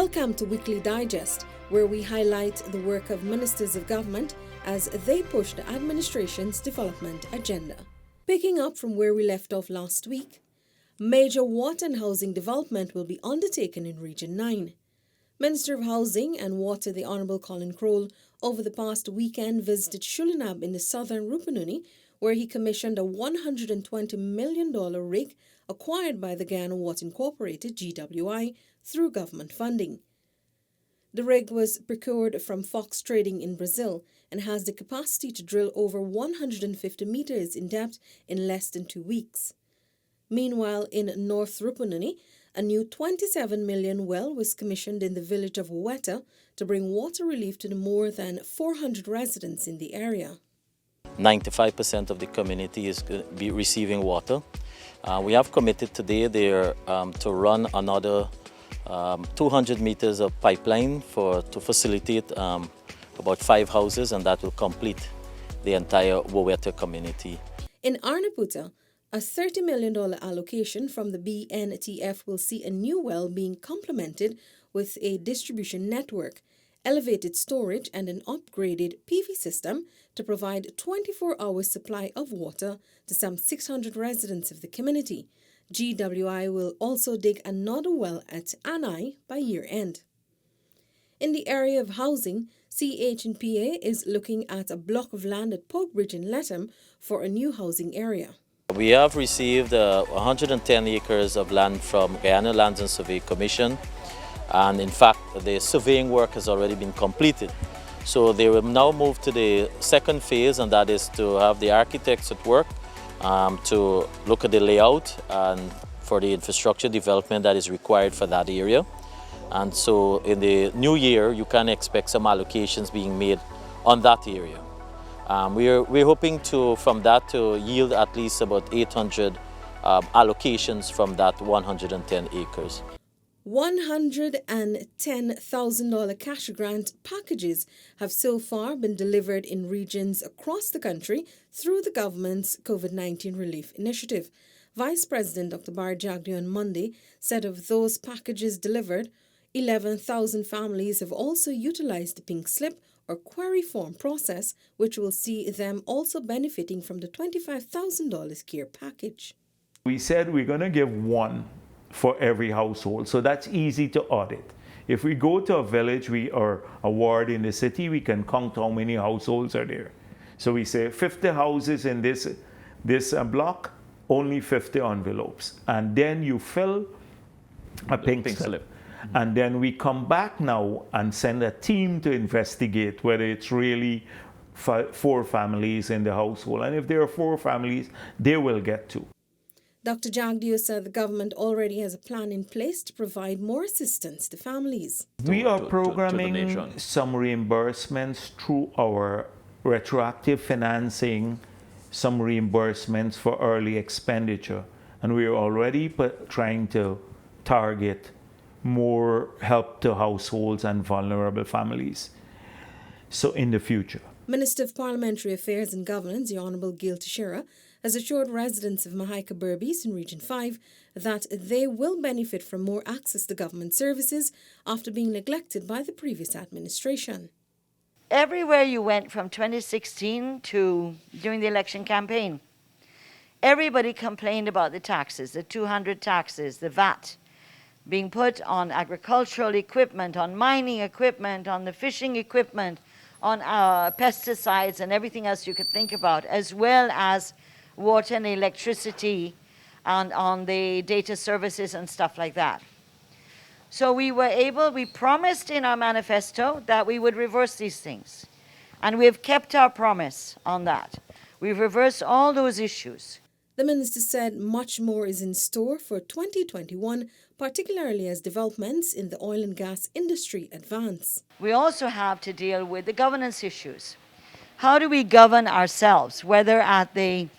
Welcome to Weekly Digest, where we highlight the work of ministers of government as they push the administration's development agenda. Picking up from where we left off last week, major water and housing development will be undertaken in Region 9. Minister of Housing and Water, the Honourable Colin Crowell, over the past weekend visited Shulanab in the southern Rupununi, where he commissioned a $120 million rig acquired by the Guyana Water Incorporated, GWI, through government funding. The rig was procured from Fox Trading in Brazil and has the capacity to drill over 150 meters in depth in less than 2 weeks. Meanwhile, in North Rupununi, a new 27 million well was commissioned in the village of Weta to bring water relief to the more than 400 residents in the area. 95% of the community is going to be receiving water. We have committed today there to run another 200 meters of pipeline to facilitate about 5 houses, and that will complete the entire Woweta community. In Arnaputa, a $30 million allocation from the BNTF will see a new well being complemented with a distribution network, elevated storage and an upgraded PV system to provide 24-hour supply of water to some 600 residents of the community. GWI will also dig another well at Anai by year-end. In the area of housing, CH&PA is looking at a block of land at Pogbridge in Letham for a new housing area. We have received 110 acres of land from Guyana Lands and Survey Commission, and in fact the surveying work has already been completed. So they will now move to the second phase, and that is to have the architects at work to look at the layout and for the infrastructure development that is required for that area. And so in the new year, you can expect some allocations being made on that area. We're hoping from that to yield at least about 800 allocations from that 110 acres. $110,000 cash grant packages have so far been delivered in regions across the country through the government's COVID-19 relief initiative. Vice President Dr. Bar Jagdi on Monday said of those packages delivered, 11,000 families have also utilized the pink slip or query form process, which will see them also benefiting from the $25,000 care package. We said we're going to give one for every household, so that's easy to audit. If we go to a village or a ward in the city, we can count how many households are there. So we say 50 houses in this block, only 50 envelopes, and then you fill a pink slip. And then we come back now and send a team to investigate whether it's really 4 families in the household, and if there are 4 families, they will get 2. Dr. Jagdio said the government already has a plan in place to provide more assistance to families. We are programming some reimbursements through our retroactive financing, some reimbursements for early expenditure, and we are already trying to target more help to households and vulnerable families. So in the future. Minister of Parliamentary Affairs and Governance, the Honourable Gail Teixeira, has assured residents of Mahaika Berbice in Region 5 that they will benefit from more access to government services after being neglected by the previous administration. Everywhere you went from 2016 to during the election campaign, everybody complained about the taxes, the 200 taxes, the VAT being put on agricultural equipment, on mining equipment, on the fishing equipment, on pesticides and everything else you could think about, as well as water and electricity and on the data services and stuff like that. So we promised in our manifesto that we would reverse these things. And we've kept our promise on that. We've reversed all those issues. The minister said much more is in store for 2021, particularly as developments in the oil and gas industry advance. We also have to deal with the governance issues. How do we govern ourselves, whether at the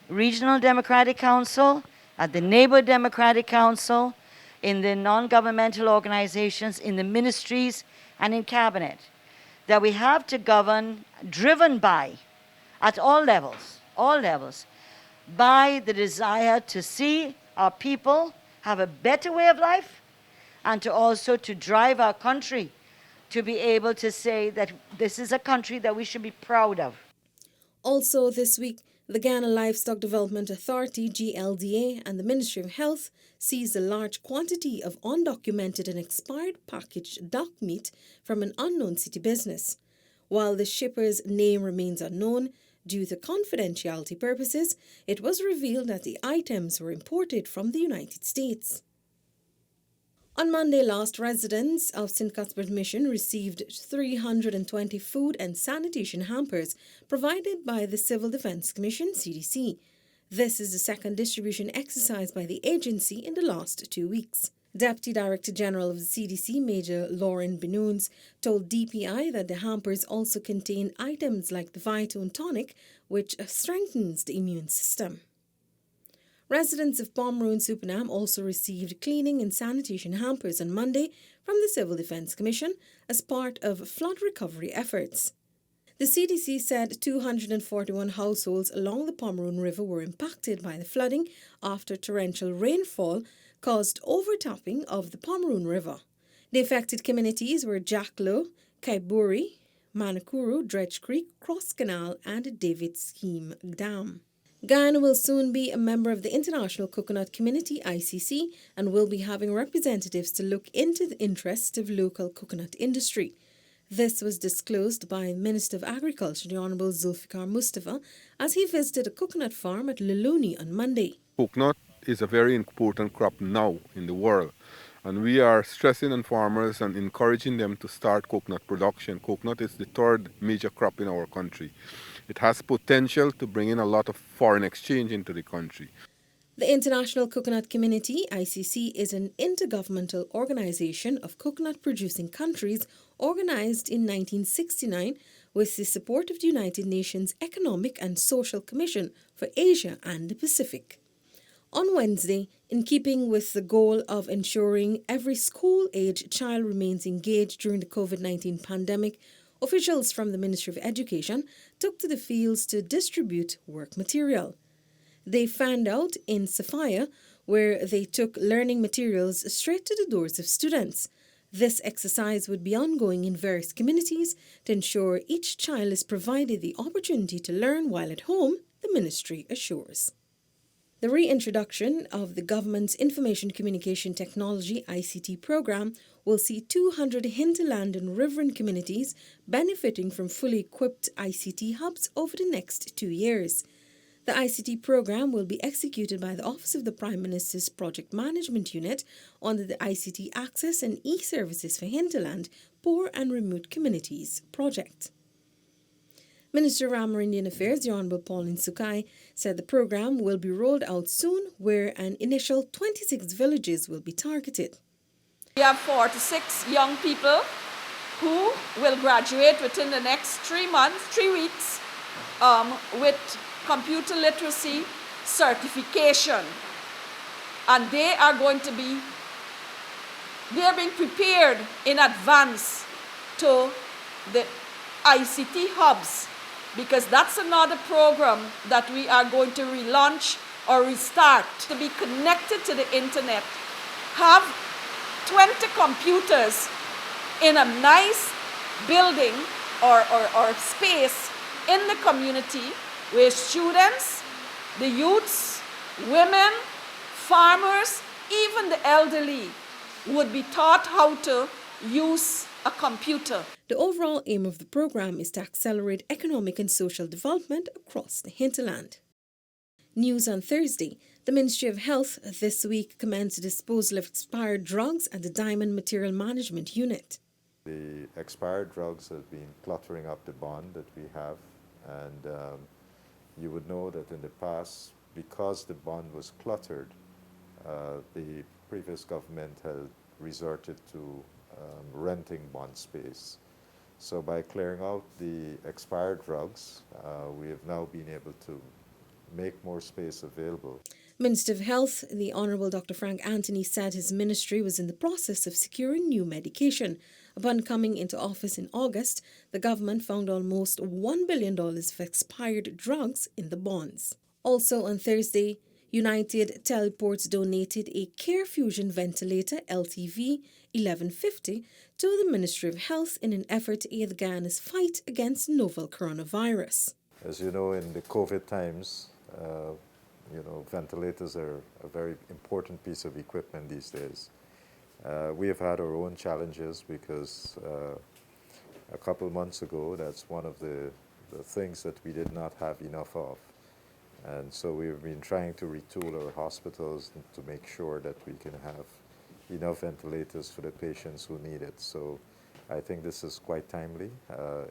Regional Democratic Council, at the Neighbour Democratic Council, in the non-governmental organizations, in the ministries, and in cabinet, that we have to govern driven by, at all levels, by the desire to see our people have a better way of life and to also to drive our country to be able to say that this is a country that we should be proud of. Also this week, the Ghana Livestock Development Authority, GLDA, and the Ministry of Health seized a large quantity of undocumented and expired packaged duck meat from an unknown city business. While the shipper's name remains unknown, due to confidentiality purposes, it was revealed that the items were imported from the United States. On Monday last, residents of St. Cuthbert's Mission received 320 food and sanitation hampers provided by the Civil Defense Commission, CDC. This is the second distribution exercise by the agency in the last 2 weeks. Deputy Director General of the CDC, Major Lauren Benoons, told DPI that the hampers also contain items like the Vitone tonic, which strengthens the immune system. Residents of Pomeroon Supernam also received cleaning and sanitation hampers on Monday from the Civil Defense Commission as part of flood recovery efforts. The CDC said 241 households along the Pomeroon River were impacted by the flooding after torrential rainfall caused overtopping of the Pomeroon River. The affected communities were Jacklow, Kaiburi, Manakuru, Dredge Creek, Cross Canal, and David Scheme Dam. Ghana will soon be a member of the International Coconut Community, ICC, and will be having representatives to look into the interests of local coconut industry. This was disclosed by Minister of Agriculture, the Honourable Zulfikar Mustafa, as he visited a coconut farm at Luluni on Monday. Coconut is a very important crop now in the world, and we are stressing on farmers and encouraging them to start coconut production. Coconut is the third major crop in our country. It has potential to bring in a lot of foreign exchange into the country. The International Coconut Community, ICC, is an intergovernmental organization of coconut-producing countries organized in 1969 with the support of the United Nations Economic and Social Commission for Asia and the Pacific. On Wednesday, in keeping with the goal of ensuring every school-age child remains engaged during the COVID-19 pandemic, officials from the Ministry of Education took to the fields to distribute work material. They fanned out in Sophia, where they took learning materials straight to the doors of students. This exercise would be ongoing in various communities to ensure each child is provided the opportunity to learn while at home, the ministry assures. The reintroduction of the government's Information Communication Technology ICT program will see 200 hinterland and riverine communities benefiting from fully equipped ICT hubs over the next 2 years. The ICT program will be executed by the Office of the Prime Minister's Project Management Unit under the ICT Access and E-Services for Hinterland, Poor and Remote Communities project. Minister of Amerindian Affairs, the Honourable Pauline Sukai, said the program will be rolled out soon, where an initial 26 villages will be targeted. We have 46 young people who will graduate within the next 3 weeks, with computer literacy certification. And they are being prepared in advance to the ICT hubs, because that's another program that we are going to relaunch or restart to be connected to the internet. Have 20 computers in a nice building or space in the community where students, the youths, women, farmers, even the elderly would be taught how to use a computer. The overall aim of the program is to accelerate economic and social development across the hinterland. News on Thursday. The Ministry of Health this week commenced the disposal of expired drugs at the Diamond Material Management Unit. The expired drugs have been cluttering up the bond that we have, and you would know that in the past, because the bond was cluttered, the previous government had resorted to renting bond space. So by clearing out the expired drugs, we have now been able to make more space available. Minister of Health, the Honourable Dr. Frank Anthony, said his ministry was in the process of securing new medication. Upon coming into office in August, the government found almost $1 billion of expired drugs in the bonds. Also on Thursday, United Teleports donated a Care Fusion ventilator, LTV, 1150 to the Ministry of Health in an effort to aid Ghana's fight against novel coronavirus. As you know, in the COVID times, ventilators are a very important piece of equipment these days. We have had our own challenges because a couple months ago, that's one of the things that we did not have enough of. And so we've been trying to retool our hospitals to make sure that we can have enough ventilators for the patients who need it. So I think this is quite timely.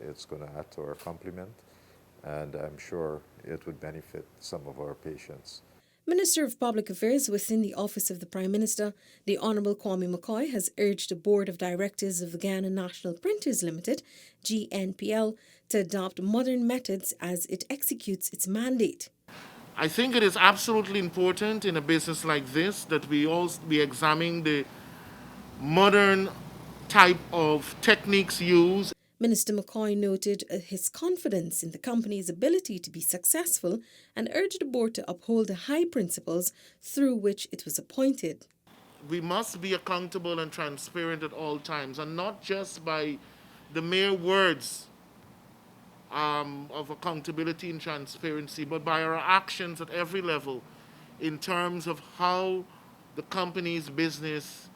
It's going to add to our complement, and I'm sure it would benefit some of our patients. Minister of Public Affairs within the Office of the Prime Minister, the Honourable Kwame McCoy, has urged the Board of Directors of the Ghana National Printers Limited, GNPL, to adopt modern methods as it executes its mandate. I think it is absolutely important in a business like this that we examine the modern type of techniques used. Minister McCoy noted his confidence in the company's ability to be successful and urged the board to uphold the high principles through which it was appointed. We must be accountable and transparent at all times, and not just by the mere words of accountability and transparency, but by our actions at every level in terms of how the company's business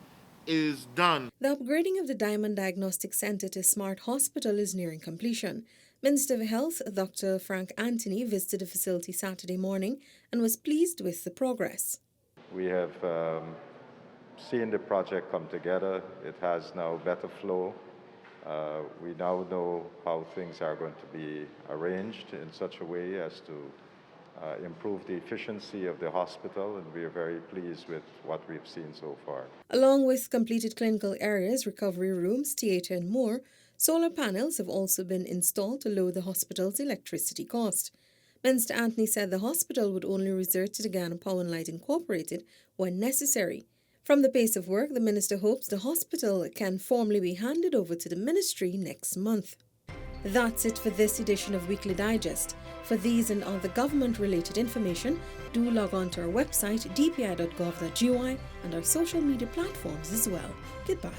is done. The upgrading of the Diamond Diagnostic Centre to Smart Hospital is nearing completion. Minister of Health, Dr. Frank Anthony, visited the facility Saturday morning and was pleased with the progress. We have seen the project come together. It has now better flow. We now know how things are going to be arranged in such a way as to improve the efficiency of the hospital, and we are very pleased with what we've seen so far. Along with completed clinical areas, recovery rooms, theatre and more, solar panels have also been installed to lower the hospital's electricity cost. Minister Anthony said the hospital would only resort to the Ghana Power and Light Incorporated when necessary. From the pace of work, the minister hopes the hospital can formally be handed over to the ministry next month. That's it for this edition of Weekly Digest. For these and other government-related information, do log on to our website dpi.gov.gy and our social media platforms as well. Goodbye.